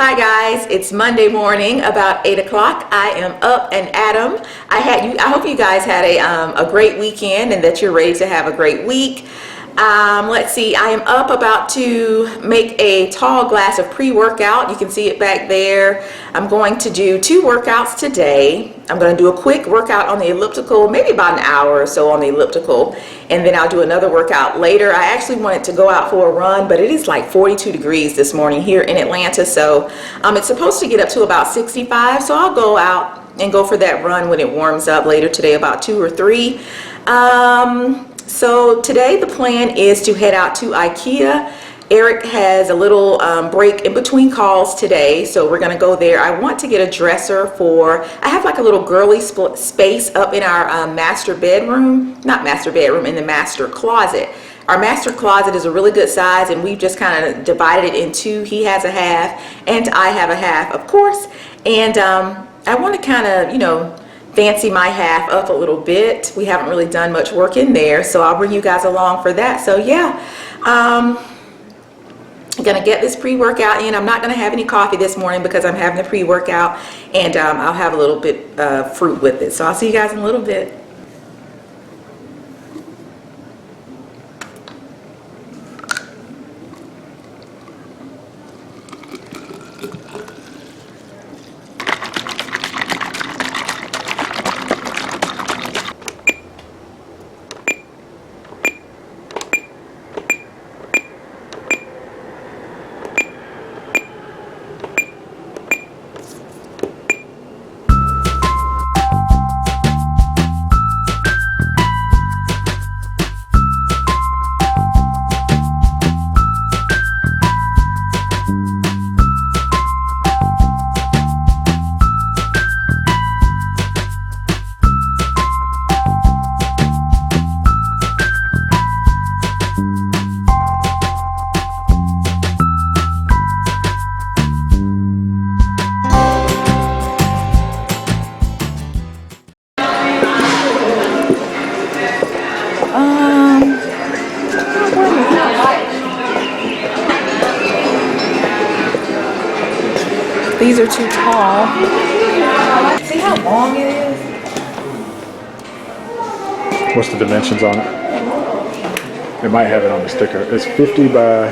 Hi guys, it's Monday morning about 8 o'clock. I am up and at 'em. I hope you guys had a great weekend and that you're ready to have a great week. Let's see, I am up about to make a tall glass of pre-workout. You can see it back there. I'm going to do 2 workouts today. I'm going to do a quick workout on the elliptical, maybe about an hour or so on the elliptical, and then I'll do another workout later. I actually wanted to go out for a run, but it is like 42 degrees this morning here in Atlanta, so it's supposed to get up to about 65, so I'll go out and go for that run when it warms up later today, about 2 or 3. So today the plan is to head out to Ikea. Eric has a little break in between calls today, so we're gonna go there. I want to get a dresser I have like a little girly space up in our master bedroom, not master bedroom, in the master closet. Our master closet is a really good size and we've just kind of divided it in 2. He has a half and I have a half, of course. And I want to kind of, fancy my half up a little bit. We haven't really done much work in there, so I'll bring you guys along for that. So yeah, I'm gonna get this pre-workout in. I'm not gonna have any coffee this morning because I'm having the pre-workout, and I'll have a little bit of fruit with it. So I'll see you guys in a little bit. These are too tall. See how long it is? What's the dimensions on it? It might have it on the sticker. It's 50 by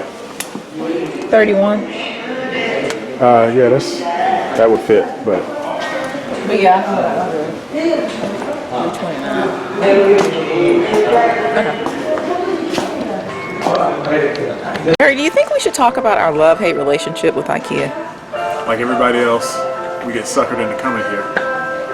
31. Yeah, that would fit, but yeah. Okay. Eric, do you think we should talk about our love-hate relationship with Ikea? like everybody else, we get suckered into coming here.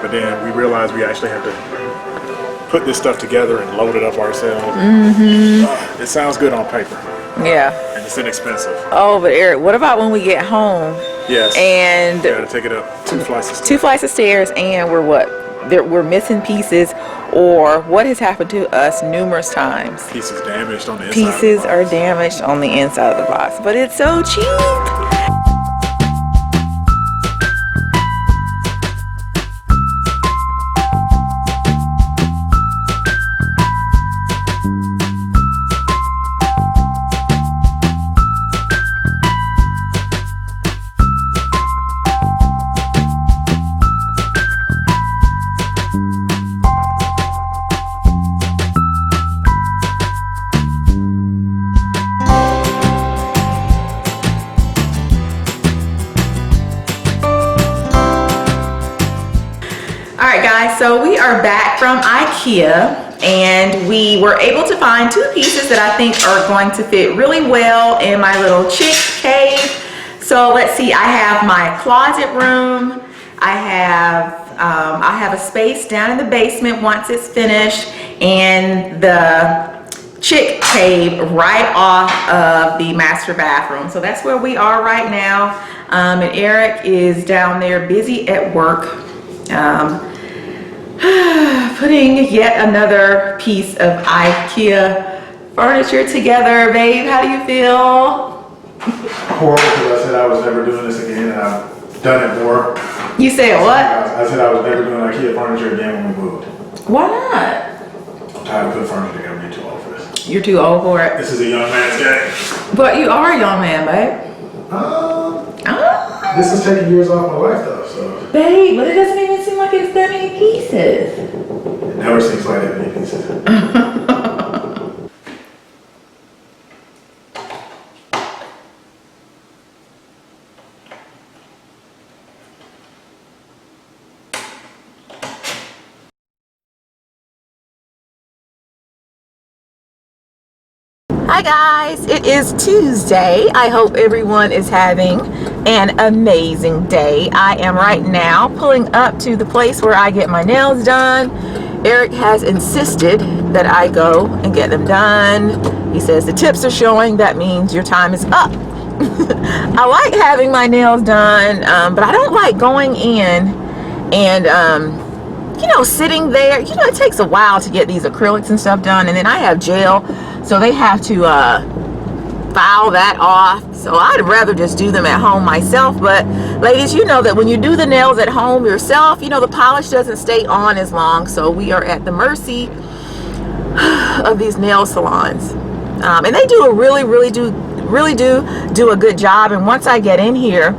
But then we realize we actually have to put this stuff together and load it up ourselves. Mm-hmm. It sounds good on paper. Yeah. And it's inexpensive. Oh, but Eric, what about when we get home? Yes. And you gotta take it up 2 flights of stairs. 2 flights of stairs, and we're what? We're missing pieces, or what has happened to us numerous times? Pieces damaged on the inside. Pieces are damaged on the inside of the box, but it's so cheap. Alright guys, so we are back from Ikea and we were able to find 2 pieces that I think are going to fit really well in my little chick cave. So let's see, I have my closet room, I have a space down in the basement once it's finished, and the chick cave right off of the master bathroom. So that's where we are right now, and Eric is down there busy at work. Putting yet another piece of Ikea furniture together. Babe, how do you feel? Horrible, because I said I was never doing this again, and I've done it more. You said what? I said I was never doing Ikea furniture again when we moved. Why not? I'm tired of putting furniture together. I'm too old for this. You're too old for it. This is a young man's game. But you are a young man, babe. This is taking years off my life though, so. Babe, but it doesn't even seem like it's that many pieces. It never seems like that many pieces. Hi guys, it is Tuesday. I hope everyone is having an amazing day. I am right now pulling up to the place where I get my nails done. Eric has insisted that I go and get them done. He says the tips are showing, that means your time is up. I like having my nails done, but I don't like going in and you know, sitting there. You know, it takes a while to get these acrylics and stuff done, and then I have gel, so they have to file that off. So I'd rather just do them at home myself. But ladies, you know that when you do the nails at home yourself, you know, the polish doesn't stay on as long, so we are at the mercy of these nail salons, and they do a really do a good job. And once I get in here,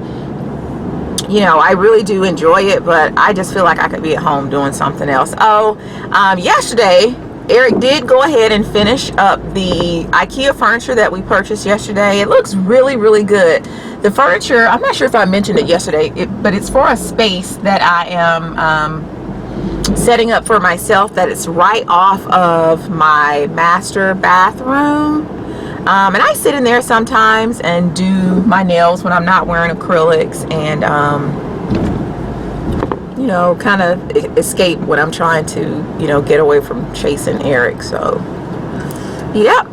you know, I really do enjoy it, but I just feel like I could be at home doing something else. Yesterday, Eric did go ahead and finish up the Ikea furniture that we purchased yesterday. It looks really good. The furniture, I'm not sure if I mentioned it yesterday, but it's for a space that I am setting up for myself, that it's right off of my master bathroom. And I sit in there sometimes and do my nails when I'm not wearing acrylics, and you know, kind of escape when I'm trying to, you know, get away from chasing Eric. So yep.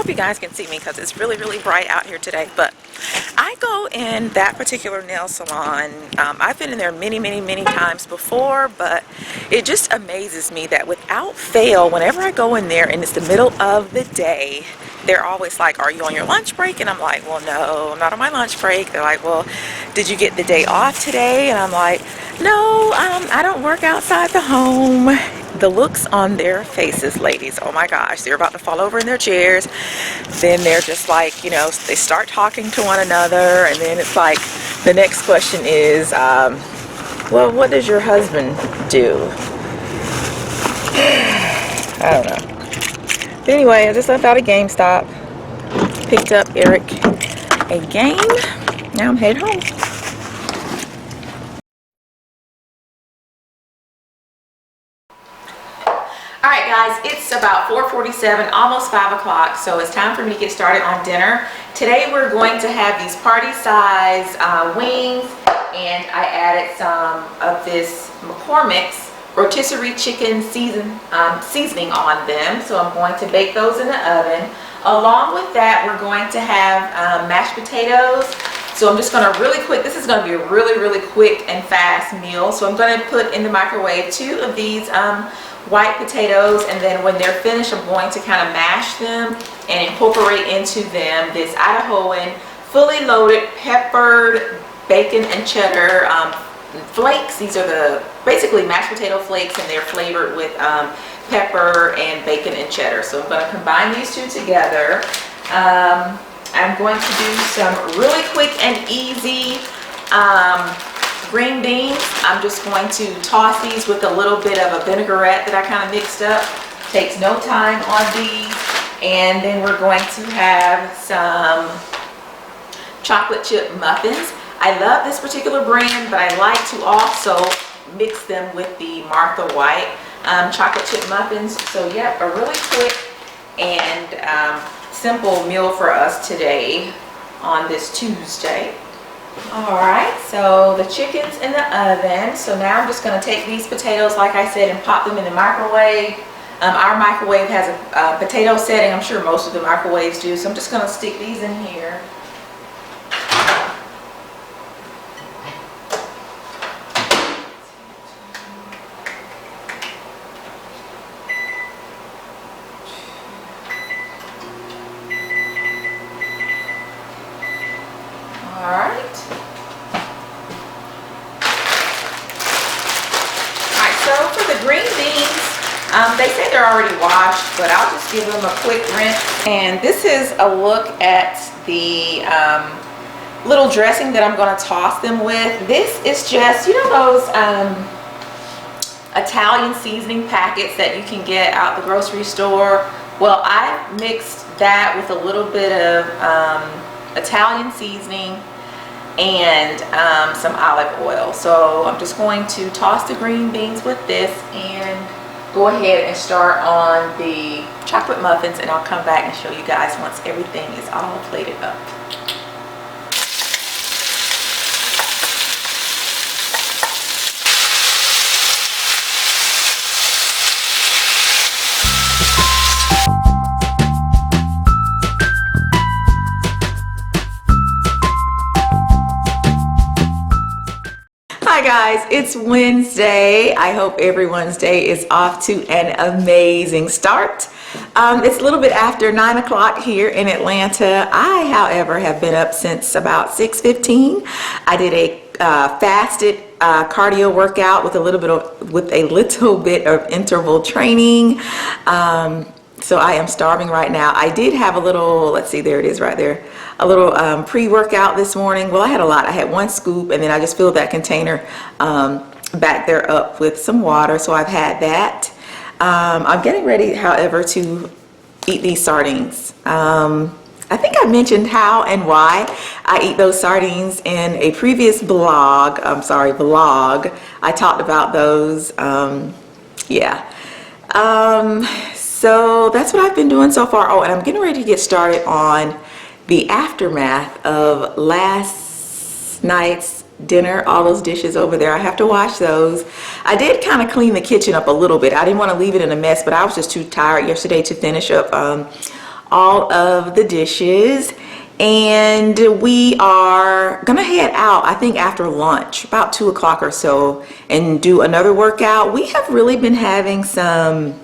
You guys can see me because it's really bright out here today. But I go in that particular nail salon. I've been in there many times before, but it just amazes me that without fail, whenever I go in there and it's the middle of the day, they're always like, are you on your lunch break? And I'm like, well, no, I'm not on my lunch break. They're like, well, did you get the day off today? And I'm like, no, I don't work outside the home. The looks on their faces, ladies, oh my gosh, they're about to fall over in their chairs. Then they're just like, you know, they start talking to one another, and then it's like the next question is, well, what does your husband do? I don't know. But anyway, I just left out a GameStop, picked up Eric a game. Now I'm headed home. Alright guys, it's about 4:47, almost 5 o'clock, so it's time for me to get started on dinner. Today we're going to have these party size wings, and I added some of this McCormick's rotisserie chicken seasoning on them, so I'm going to bake those in the oven. Along with that, we're going to have mashed potatoes. So I'm just going to really quick, this is going to be a really quick and fast meal. So I'm going to put in the microwave 2 of these white potatoes, and then when they're finished, I'm going to kind of mash them and incorporate into them this Idahoan fully loaded peppered bacon and cheddar flakes. These are the basically mashed potato flakes, and they're flavored with pepper and bacon and cheddar. So I'm going to combine these two together. I'm going to do some really quick and easy green beans. I'm just going to toss these with a little bit of a vinaigrette that I kind of mixed up. Takes no time on these. And then we're going to have some chocolate chip muffins. I love this particular brand, but I like to also mix them with the Martha White chocolate chip muffins. So yep, a really quick and simple meal for us today on this Tuesday. Alright, so the chicken's in the oven. So now I'm just going to take these potatoes, like I said, and pop them in the microwave. Our microwave has a potato setting. I'm sure most of the microwaves do. So I'm just going to stick these in here. Alright. Alright, so for the green beans, they say they're already washed, but I'll just give them a quick rinse. And this is a look at the little dressing that I'm going to toss them with. This is just, you know, those Italian seasoning packets that you can get out the grocery store. Well, I mixed that with a little bit of Italian seasoning and some olive oil. So I'm just going to toss the green beans with this and go ahead and start on the chocolate muffins, and I'll come back and show you guys once everything is all plated up. Hi guys, it's Wednesday. I hope everyone's day is off to an amazing start. It's a little bit after 9 o'clock here in Atlanta. I, however, have been up since about 6:15. I did a fasted cardio workout with a little bit of interval training. So I am starving right now. I did have a little, let's see, there it is right there, a little pre-workout this morning. Well, I had a lot. I had one scoop, and then I just filled that container back there up with some water. So I've had that. I'm getting ready, however, to eat these sardines. I think I mentioned how and why I eat those sardines in a previous vlog. I talked about those. So that's what I've been doing so far. Oh, and I'm getting ready to get started on the aftermath of last night's dinner. All those dishes over there, I have to wash those. I did kind of clean the kitchen up a little bit. I didn't want to leave it in a mess, but I was just too tired yesterday to finish up all of the dishes. And we are gonna head out, I think after lunch, about 2 o'clock or so, and do another workout. We have really been having some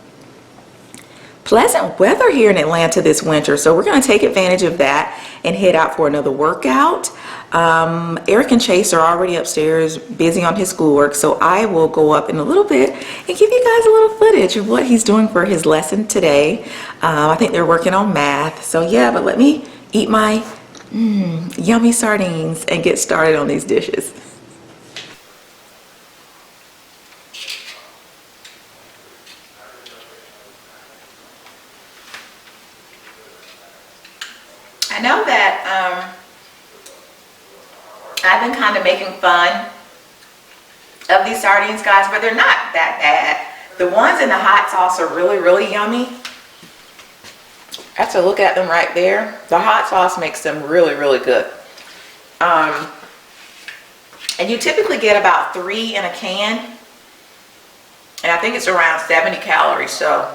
pleasant weather here in Atlanta this winter, so we're going to take advantage of that and head out for another workout. Eric and Chase are already upstairs busy on his schoolwork, so I will go up in a little bit and give you guys a little footage of what he's doing for his lesson today. I think they're working on math, so yeah, but let me eat my yummy sardines and get started on these dishes. I know that I've been kind of making fun of these sardines, guys, but they're not that bad. The ones in the hot sauce are really, really yummy. I have to look at them right there. The hot sauce makes them really, really good. And you typically get about 3 in a can. And I think it's around 70 calories. So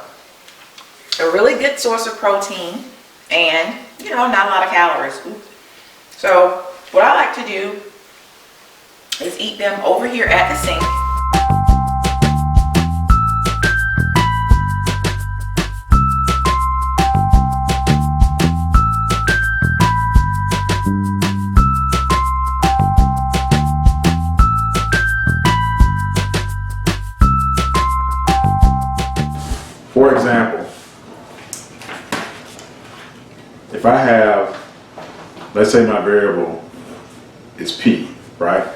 a really good source of protein. And, you know, not a lot of calories. So what I like to do is eat them over here at the sink. For example, if I have, let's say my variable is P, right?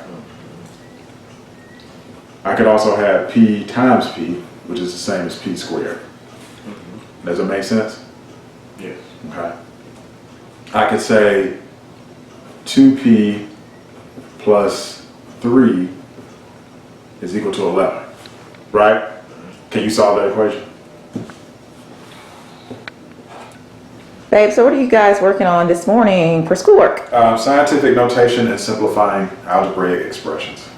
I could also have P times P, which is the same as P squared. Does it make sense? Yes. Okay. I could say 2P plus 3 is equal to 11, right? Can you solve that equation? Babe, so what are you guys working on this morning for schoolwork? Scientific notation and simplifying algebraic expressions.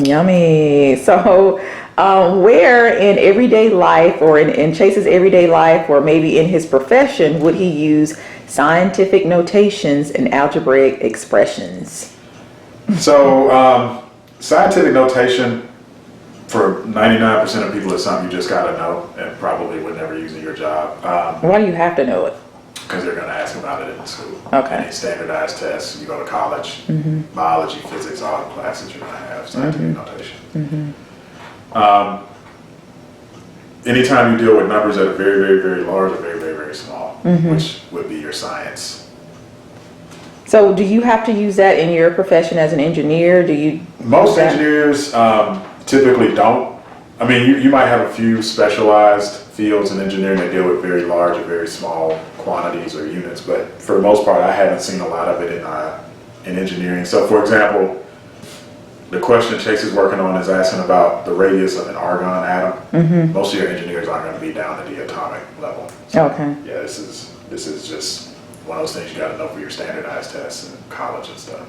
Yummy. So where in everyday life, or in Chase's everyday life, or maybe in his profession, would he use scientific notations and algebraic expressions? So scientific notation for 99% of people is something you just gotta know and probably would never use in your job. Why do you have to know it? because they're going to ask about it in school. Okay. Any standardized tests, you go to college, biology, physics, all the classes you're going to have scientific notation. Anytime you deal with numbers that are very, very, very large or very, very, very small, which would be your science. So do you have to use that in your profession as an engineer? Do you? Most engineers typically don't. I mean, you might have a few specialized fields in engineering that deal with very large or very small quantities or units, but for the most part, I haven't seen a lot of it in engineering. So, for example, the question Chase is working on is asking about the radius of an argon atom. Most of your engineers aren't going to be down at the atomic level. So, okay. Yeah, this is just one of those things you got to know for your standardized tests in college and stuff.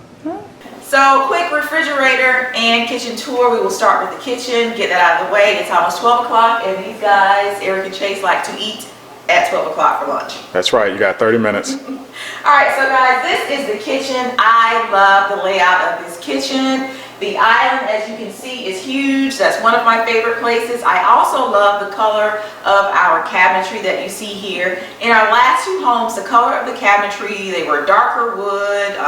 So, quick refrigerator and kitchen tour. We will start with the kitchen, get that out of the way. It's almost 12 o'clock, and these guys, Eric and Chase, like to eat at 12 o'clock for lunch. That's right. You got 30 minutes. All right, so guys, this is the kitchen. I love the layout of this kitchen. The island, as you can see, is huge. That's one of my favorite places. I also love the color of our cabinetry that you see here. In our last two homes, the color of the cabinetry, they were darker wood,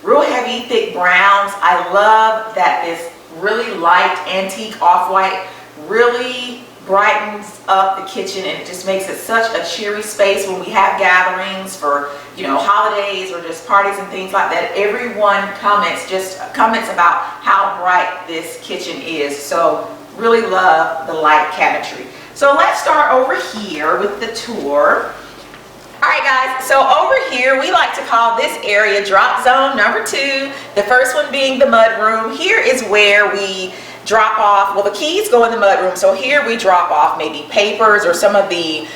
real heavy, thick browns. I love that this really light antique off-white really brightens up the kitchen, and it just makes it such a cheery space when we have gatherings for, you know, holidays or just parties and things like that. Everyone comments about how bright this kitchen is. So really love the light cabinetry. So let's start over here with the tour. All right, guys, so over here we like to call this area drop zone number 2, the first one being the mud room. Here is where we drop off, well, the keys go in the mud room, so here we drop off maybe papers or some of the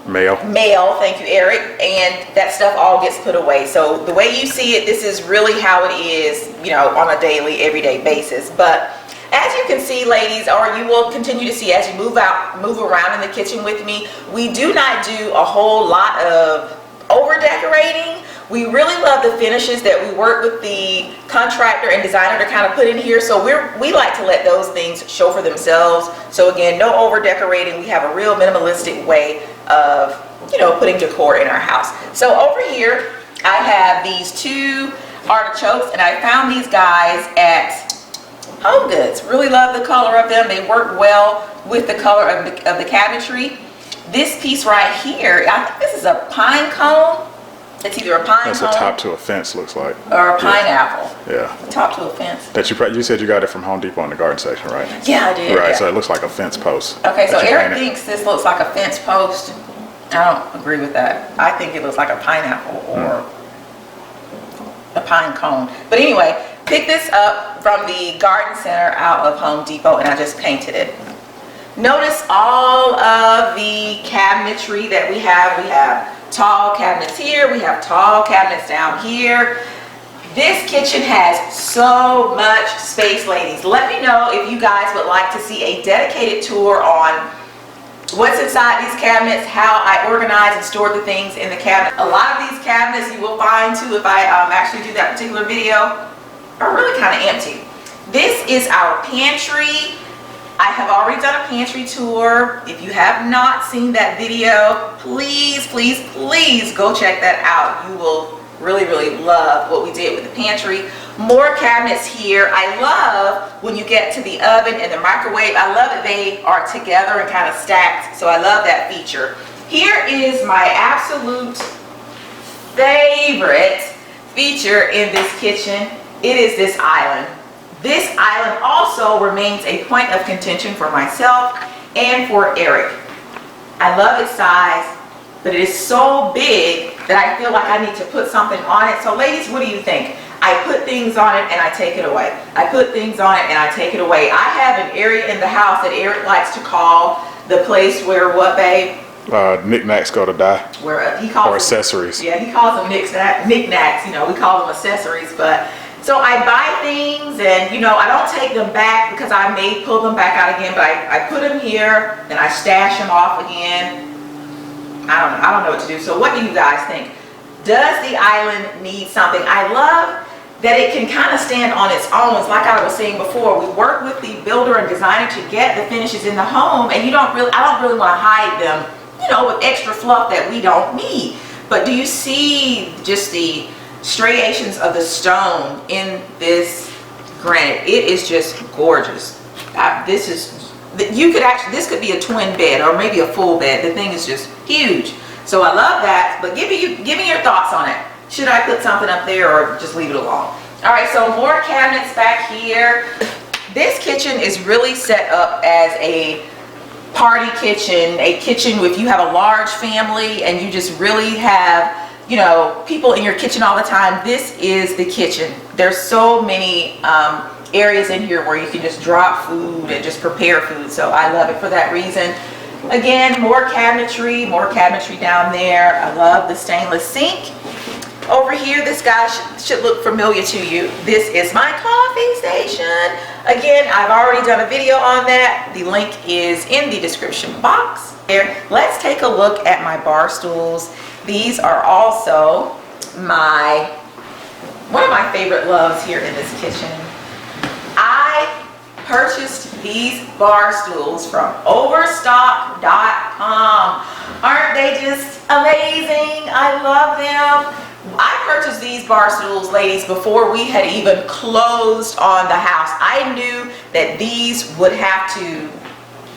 mail, thank you, Eric, and that stuff all gets put away. So the way you see it, this is really how it is, you know, on a daily, everyday basis. But as you can see, ladies, or you will continue to see as you move around in the kitchen with me, we do not do a whole lot of over decorating. We really love the finishes that we work with the contractor and designer to kind of put in here. So we like to let those things show for themselves. So again, no over decorating. We have a real minimalistic way of, you know, putting decor in our house. So over here, I have these 2 artichokes, and I found these guys at Home Goods. Really love the color of them. They work well with the color of the cabinetry. This piece right here, I think this is a pine cone. It's either a pine cone. That's a top to a fence, looks like. Or a pineapple. Yeah. A top to a fence. That you said you got it from Home Depot in the garden section, right? Yeah, I did. Right, yeah. so it looks like a fence post. Okay, so Eric thinks this looks like a fence post. I don't agree with that. I think it looks like a pineapple or a pine cone. But anyway, pick this up from the garden center out of Home Depot, and I just painted it. Notice all of the cabinetry that we have. We have tall cabinets here, we have tall cabinets down here. This kitchen has so much space, ladies. Let me know if you guys would like to see a dedicated tour on what's inside these cabinets, how I organize and store the things in the cabinet. A lot of these cabinets you will find too, if I actually do that particular video, are really kind of empty. This is our pantry. I have already done a pantry tour. If you have not seen that video, please, please, please go check that out. You will really, really love what we did with the pantry. More cabinets here. I love when you get to the oven and the microwave. I love that they are together and kind of stacked. So I love that feature. Here is my absolute favorite feature in this kitchen. It is this island. This island also remains a point of contention for myself and for Eric. I love its size, but it is so big that I feel like I need to put something on it. So ladies, what do you think? I put things on it and I take it away. I put things on it and I take it away. I have an area in the house that Eric likes to call the place where what, babe? Knickknacks go to die. Where he calls or accessories. Yeah, he calls them knickknacks. You know, we call them accessories, but. So I buy things and, you know, I don't take them back because I may pull them back out again, but I put them here and I stash them off again. I don't know what to do. So what do you guys think? Does the island need something? I love that it can kind of stand on its own. It's like I was saying before, we work with the builder and designer to get the finishes in the home, and I don't really want to hide them you know, with extra fluff that we don't need. But do you see just the striations of the stone in this granite? It is just gorgeous. This is, you could actually, this could be a twin bed or maybe a full bed. The thing is just huge. So I love that, but give me your thoughts on it. Should I put something up there or just leave it alone? All right, so more cabinets back here. This kitchen is really set up as a party kitchen, a kitchen if you have a large family and you just really have, you know, people in your kitchen all the time. This is the kitchen. There's so many areas in here where you can just drop food and just prepare food. So I love it for that reason. Again, more cabinetry down there. I love the stainless sink. Over here, this guy should look familiar to you. This is my coffee station. Again, I've already done a video on that. The link is in the description box. Here, let's take a look at my bar stools. These are also one of my favorite loves here in this kitchen. I purchased these bar stools from Overstock.com. Aren't they just amazing? I love them. I purchased these bar stools, ladies, before we had even closed on the house. I knew that these would have to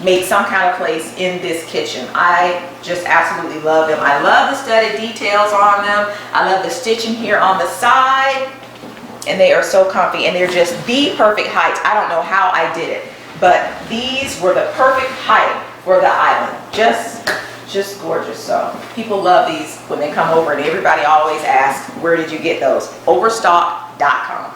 make some kind of place in this kitchen. I just absolutely love them. I love the studded details on them. I love the stitching here on the side. And they are so comfy, and they're just the perfect height. I don't know how I did it, but these were the perfect height for the island. Just gorgeous. So people love these when they come over, and everybody always asks, where did you get those? Overstock.com.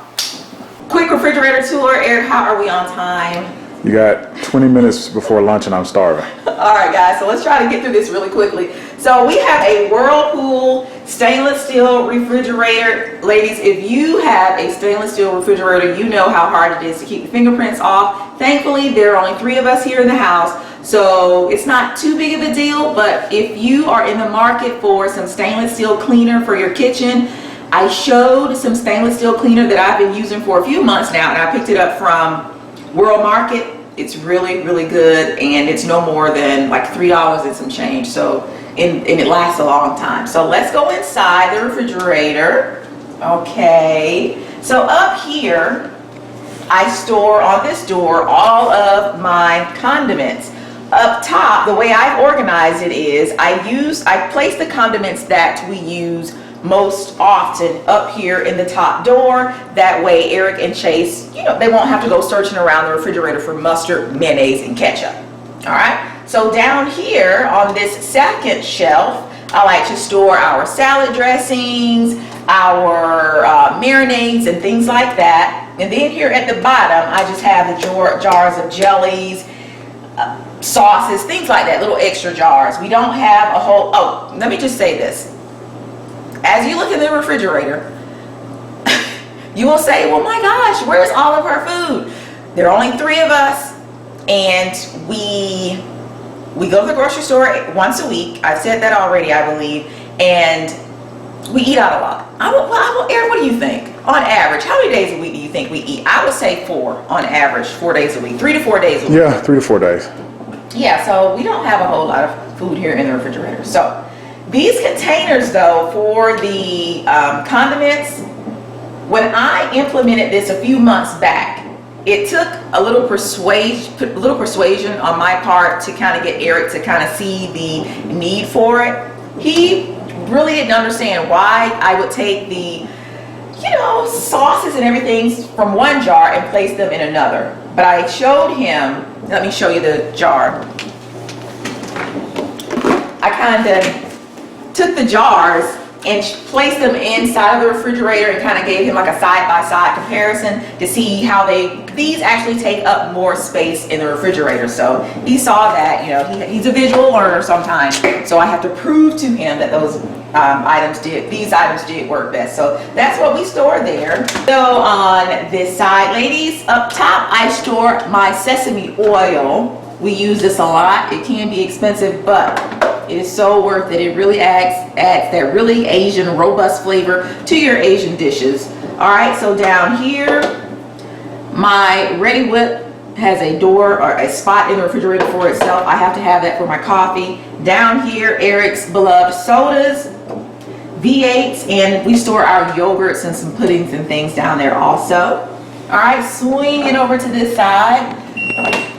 Quick refrigerator tour. Eric, how are we on time? You got 20 minutes before lunch and I'm starving. All right, guys, so let's try to get through this really quickly. So we have a Whirlpool stainless steel refrigerator. Ladies, if you have a stainless steel refrigerator, you know how hard it is to keep the fingerprints off. Thankfully, there are only 3 of us here in the house, so it's not too big of a deal. But if you are in the market for some stainless steel cleaner for your kitchen, I showed some stainless steel cleaner that I've been using for a few months now, and I picked it up from World Market. It's really, really good, and it's no more than like $3 and some change. So, and it lasts a long time. So let's go inside the refrigerator. Okay, so up here, I store on this door all of my condiments. Up top, the way I've organized it is I place the condiments that we use most often up here in the top door. That way Eric and Chase, you know, they won't have to go searching around the refrigerator for mustard, mayonnaise, and ketchup. All right, so down here on this second shelf, I like to store our salad dressings, our marinades, and things like that. And then here at the bottom, I just have the jars of jellies, sauces, things like that, little extra jars. We don't have a whole, oh, let me just say this. As you look in the refrigerator, you will say, well, my gosh, where's all of our food? There are only 3 of us, and we go to the grocery store once a week. I've said that already, I believe, and we eat out a lot. Eric, what do you think? On average, how many days a week do you think we eat? I would say 4 on average, 4 days a week, 3 to 4 days a week. Yeah, 3 to 4 days. Yeah, so we don't have a whole lot of food here in the refrigerator. So these containers, though, for the condiments, when I implemented this a few months back, it took a little persuasion on my part to kind of get Eric to kind of see the need for it. He really didn't understand why I would take the, you know, sauces and everything from one jar and place them in another. But I showed him, let me show you the jar. I kind of took the jars and placed them inside of the refrigerator and kind of gave him like a side-by-side comparison to see how these actually take up more space in the refrigerator. So he saw that, you know, he's a visual learner sometimes, so I have to prove to him that these items did work best. So that's what we store there. So on this side, ladies, up top, I store my sesame oil. We use this a lot. It can be expensive, but it is so worth it. It really adds that really Asian, robust flavor to your Asian dishes. All right, so down here, my Ready Whip has a door or a spot in the refrigerator for itself. I have to have that for my coffee. Down here, Eric's beloved sodas, V8s, and we store our yogurts and some puddings and things down there also. All right, swinging over to this side,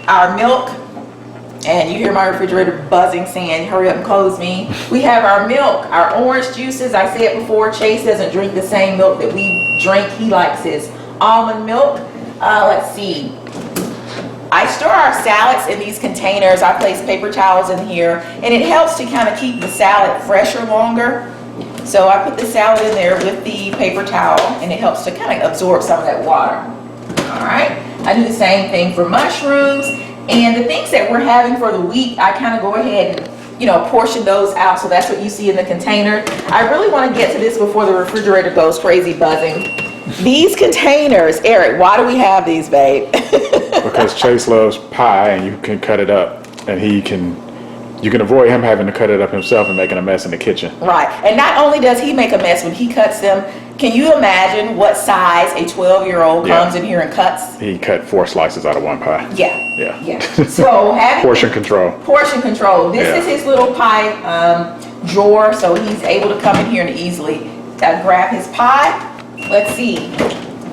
our milk, and you hear my refrigerator buzzing saying, hurry up and close me. We have our milk, our orange juices. I said before, Chase doesn't drink the same milk that we drink. He likes his almond milk. Let's see. I store our salads in these containers. I place paper towels in here, and it helps to kind of keep the salad fresher longer. So I put the salad in there with the paper towel, and it helps to kind of absorb some of that water. All right. I do the same thing for mushrooms, and the things that we're having for the week, I kind of go ahead and, you know, portion those out. So that's what you see in the container. I really want to get to this before the refrigerator goes crazy buzzing. These containers, Eric, why do we have these, babe? Because Chase loves pie, and you can cut it up, and you can avoid him having to cut it up himself and making a mess in the kitchen. Right. And not only does he make a mess when he cuts them, can you imagine what size a 12-year-old comes in here and cuts? He cut 4 slices out of one pie. Yeah. So having portion control. Portion control. This is his little pie drawer, so he's able to come in here and easily grab his pie. Let's see.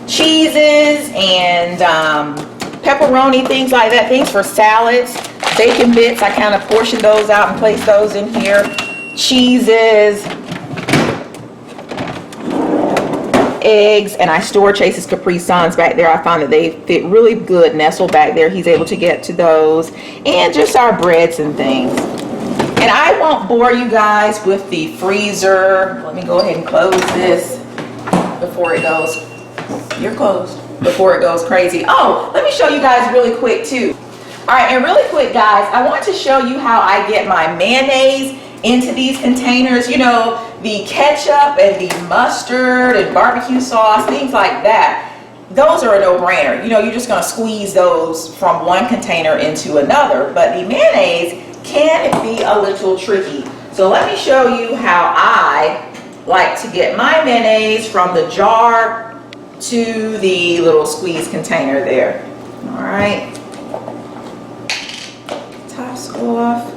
Cheeses and pepperoni, things like that, things for salads. Bacon bits, I kind of portion those out and place those in here. Cheeses, eggs, and I store Chase's Capri Suns back there. I find that they fit really good nestled back there. He's able to get to those. And just our breads and things. And I won't bore you guys with the freezer. Let me go ahead and close this before it goes. You're closed. Before it goes crazy. Oh, let me show you guys really quick too. All right, and really quick, guys, I want to show you how I get my mayonnaise into these containers. You know, the ketchup and the mustard and barbecue sauce, things like that. Those are a no-brainer. You know, you're just going to squeeze those from one container into another. But the mayonnaise can be a little tricky. So let me show you how I like to get my mayonnaise from the jar to the little squeeze container there. All right. Tops off.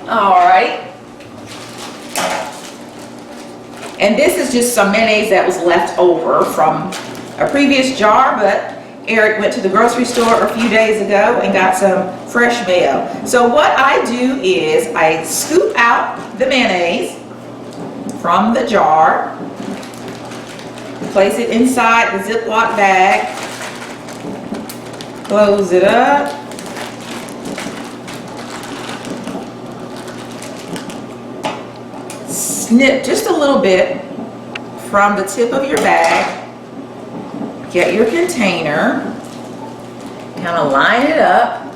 All right. And this is just some mayonnaise that was left over from a previous jar, but Eric went to the grocery store a few days ago and got some fresh mayo. So what I do is I scoop out the mayonnaise from the jar, place it inside the Ziploc bag, close it up, snip just a little bit from the tip of your bag. Get your container, kind of line it up,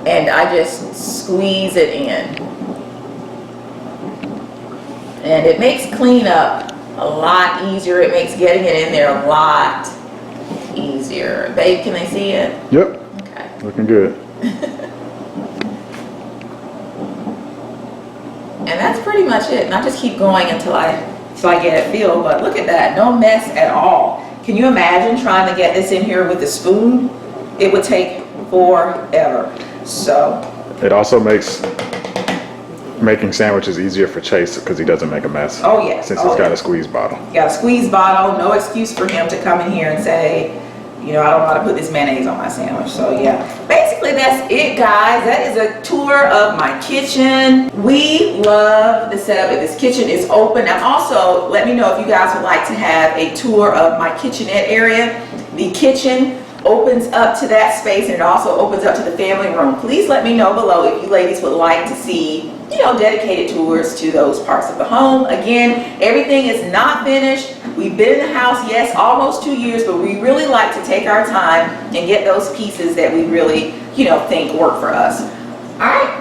and I just squeeze it in. And it makes cleanup a lot easier. It makes getting it in there a lot easier. Babe, can they see it? Yep. Okay. Looking good. And that's pretty much it. And I just keep going until I get it filled. But look at that, no mess at all. Can you imagine trying to get this in here with a spoon? It would take forever. So it also makes making sandwiches easier for Chase because he doesn't make a mess. Oh yeah. Since he's got a squeeze bottle. Got a squeeze bottle. No excuse for him to come in here and say, you know, I don't know how to put this mayonnaise on my sandwich. So yeah, basically that's it, guys. That is a tour of my kitchen. We love the setup. If this kitchen is open, and also let me know if you guys would like to have a tour of my kitchenette area. The kitchen opens up to that space, and it also opens up to the family room. Please let me know below if you ladies would like to see, you know, dedicated tours to those parts of the home. Again, everything is not finished. We've been in the house, yes, almost 2 years, but we really like to take our time and get those pieces that we really, you know, think work for us. All right,